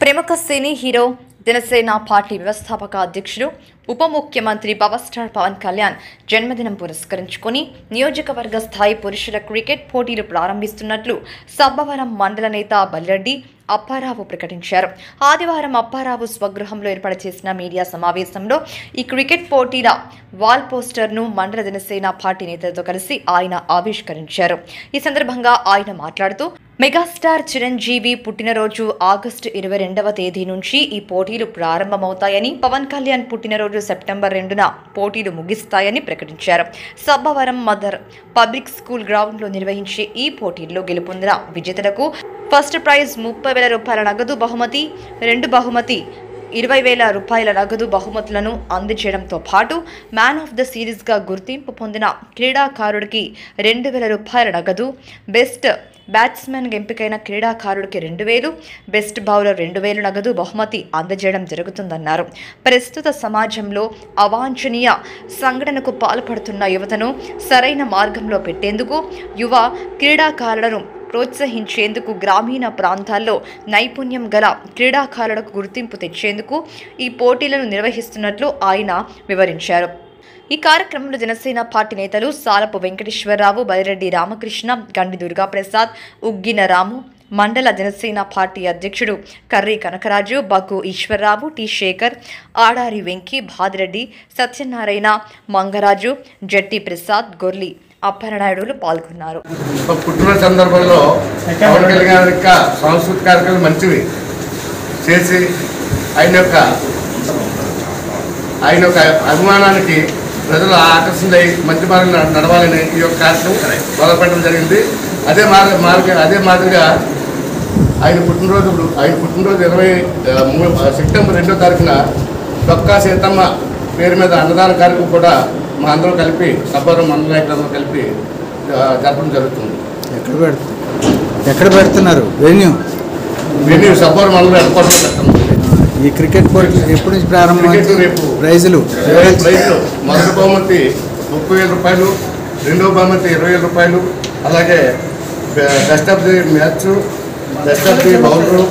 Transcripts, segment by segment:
ప్రముఖ cine hero Janasena party వ్యవస్థాపక అధ్యక్షుడు ఉప ముఖ్యమంత్రి పవర్ స్టార్ పవన్ కళ్యాణ్ జన్మదినం పురస్కరించుకొని నియోజకవర్గ స్థాయి పురుషుల క్రికెట్ పోటీలు ప్రారంభిస్తున్నట్లు సబ్బవరం మండల నేత బల్రెడ్డి అప్పారావు ప్రకటించారు. ఆదివారం అప్పారావు స్వగృహంలో ఏర్పాటు చేసిన మీడియా సమావేశంలో ఈ క్రికెట్ పోటీల వాల్ పోస్టర్ను మండల జనసేన పార్టీ నేతలతో కలిసి ఆయన ఆవిష్కరించారు. ఈ సందర్భంగా ఆయన మాట్లాడుతూ మెగాస్టార్ చిరంజీవి పుట్టినరోజు ఆగస్టు 22వ తేదీ నుంచి ఈ పోటీలు ప్రారంభమవుతాయని, పవన్ కళ్యాణ్ పుట్టినరోజు సెప్టెంబర్ 2న పోటీలు ముగిస్తాయని ప్రకటించారు. సబ్బవరం మదర్ పబ్లిక్ స్కూల్ గ్రౌండ్లో నిర్వహించే ఈ పోటీల్లో గెలుపొందిన విజేతలకు ఫస్ట్ ప్రైజ్ 30,000 రూపాయల నగదు బహుమతి, 2 బహుమతి 20,000 రూపాయల నగదు బహుమతులను అందజేయడంతో పాటు మ్యాన్ ఆఫ్ ద సిరీస్గా గుర్తింపు పొందిన క్రీడాకారుడికి 2,000 రూపాయల నగదు, బెస్ట్ బ్యాట్స్మెన్ ఎంపికైన క్రీడాకారుడికి 2,000, బెస్ట్ బౌలర్ 2,000 నగదు బహుమతి అందజేయడం జరుగుతుందన్నారు. ప్రస్తుత సమాజంలో అవాంఛనీయ సంఘటనకు పాల్పడుతున్న యువతను సరైన మార్గంలో పెట్టేందుకు, యువ క్రీడాకారులను ప్రోత్సహించేందుకు, గ్రామీణ ప్రాంతాల్లో నైపుణ్యం గల క్రీడాకారులకు గుర్తింపు తెచ్చేందుకు ఈ పోటీలను నిర్వహిస్తున్నట్లు ఆయన వివరించారు. ఈ కార్యక్రమంలో జనసేన పార్టీ నేతలు సాలపు వెంకటేశ్వరరావు, బైరెడ్డి రామకృష్ణ, గండి దుర్గాప్రసాద్, ఉగ్గిన రాము, మండల జనసేన పార్టీ అధ్యక్షుడు కర్రీ కనకరాజు, బగ్గు ఈశ్వరరావు, టి శేఖర్, ఆడారి వెంకి, భాదిరెడ్డి, సత్యనారాయణ, మంగరాజు, జట్టి ప్రసాద్, గొర్లి అప్పలనాయుడులు పాల్గొన్నారు. పుట్టిన సందర్భంలో పవన్ కళ్యాణ్ యొక్క సాంస్కృతిక కార్యక్రమాలు మంచివి చేసి ఆయన యొక్క అభిమానానికి ప్రజలు ఆకర్షణ మంచి మార్గంలో నడవాలని ఈ యొక్క కార్యక్రమం మొదలుపెట్టడం జరిగింది. అదే మాదిరిగా ఆయన పుట్టినరోజు 23 సెప్టెంబర్ 2వ తారీఖున డొక్కా సీతమ్మ పేరు మీద అన్నదాన కార్యక్రమం కూడా మా అందరూ కలిపి సబ్బవరం మండల నాయకులందరూ కలిపి జరపడం జరుగుతుంది. ఎక్కడ పెడుతున్నారు? వెన్యూ సబ్బవరం మండలం ఎడపడుతూ పెట్టడం. ఈ క్రికెట్ పోటీ ఎప్పటి నుంచి ప్రారంభం? రేపు ప్రైజులు మొదటి బహుమతి 30,000 రూపాయలు, రెండవ బహుమతి 20,000 రూపాయలు, అలాగే best of the match, best of the bowler,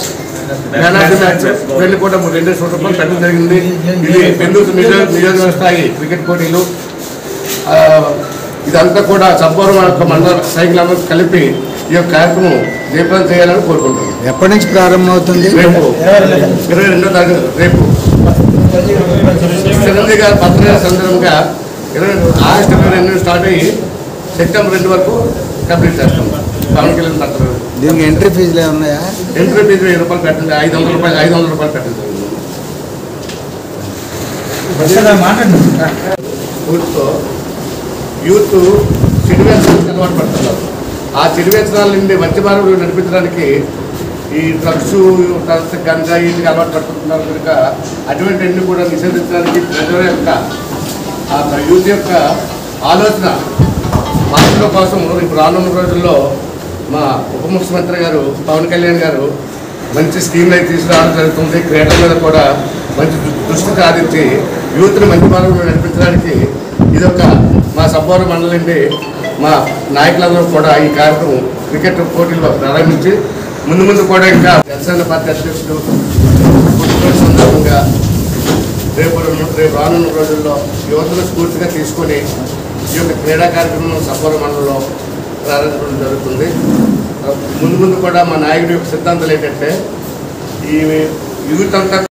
man of the match ఇవన్నీ కూడా 200 రూపాయలు పెట్టడం జరిగింది. ఇది పెందుతు నియోజకవర్గ స్థాయి క్రికెట్ పోటీలు. ఇదంతా కూడా సబ్బవరం మండల సైకిల్ కలిపి ఈ యొక్క కార్యక్రమం జయప్రదం చేయాలని కోరుకుంటున్నాం. ఎప్పటి నుంచి ప్రారంభం అవుతుంది? రేపు 22వ తారీఖు. రేపు చిరంజీవి గారి బర్త్డే సందర్భంగా ఆగస్టు 22 స్టార్ట్ అయ్యి సెప్టెంబర్ 2 వరకు కంప్లీట్ చేస్తాం. పవన్ కళ్యాణ్ బర్త్డే. దీనికి ఎంట్రీ ఫీజులు ఏమన్నాయా? ఎంట్రీ ఫీజు 1000 రూపాయలు పెట్టండి, 500 రూపాయలు పెట్టండి. యూత్ చెడు వ్యసనాలకు అలవాటు పడుతున్నారు. ఆ చెడు వ్యసనాల నుండి మంచి మార్గంలో నడిపించడానికి ఈ డ్రగ్స్, గంజాయి వీటికి అలవాటు పడుతున్నారు కనుక అటువంటివన్నీ కూడా నిషేధించడానికి ప్రజల యొక్క యూత్ యొక్క ఆలోచన మార్పుల కోసం ఇప్పుడు రానున్న రోజుల్లో మా ఉప ముఖ్యమంత్రి గారు పవన్ కళ్యాణ్ గారు మంచి స్కీమ్లు అయితే తీసుకురావడం జరుగుతుంది. క్రీడల మీద కూడా మంచి దృష్టి సాధించి యూత్ని మంచి మార్గంలో నడిపించడానికి ఇదొక మా సబ్బవరం మండలం నుండి మా నాయకులందరూ కూడా ఈ కార్యక్రమం క్రికెట్ పోటీల్లో ప్రారంభించి ముందు కూడా ఇంకా జనసేన పార్టీ అధ్యక్షుడు పుట్టినరోజు సందర్భంగా రేపు రానున్న రోజుల్లో యువతను స్ఫూర్తిగా తీసుకొని ఈ యొక్క క్రీడా కార్యక్రమం సబ్బవరం మండలంలో ప్రారంభించడం జరుగుతుంది. ముందు కూడా మా నాయకుడి యొక్క సిద్ధాంతాలు ఏంటంటే ఈ యూత్ అంతా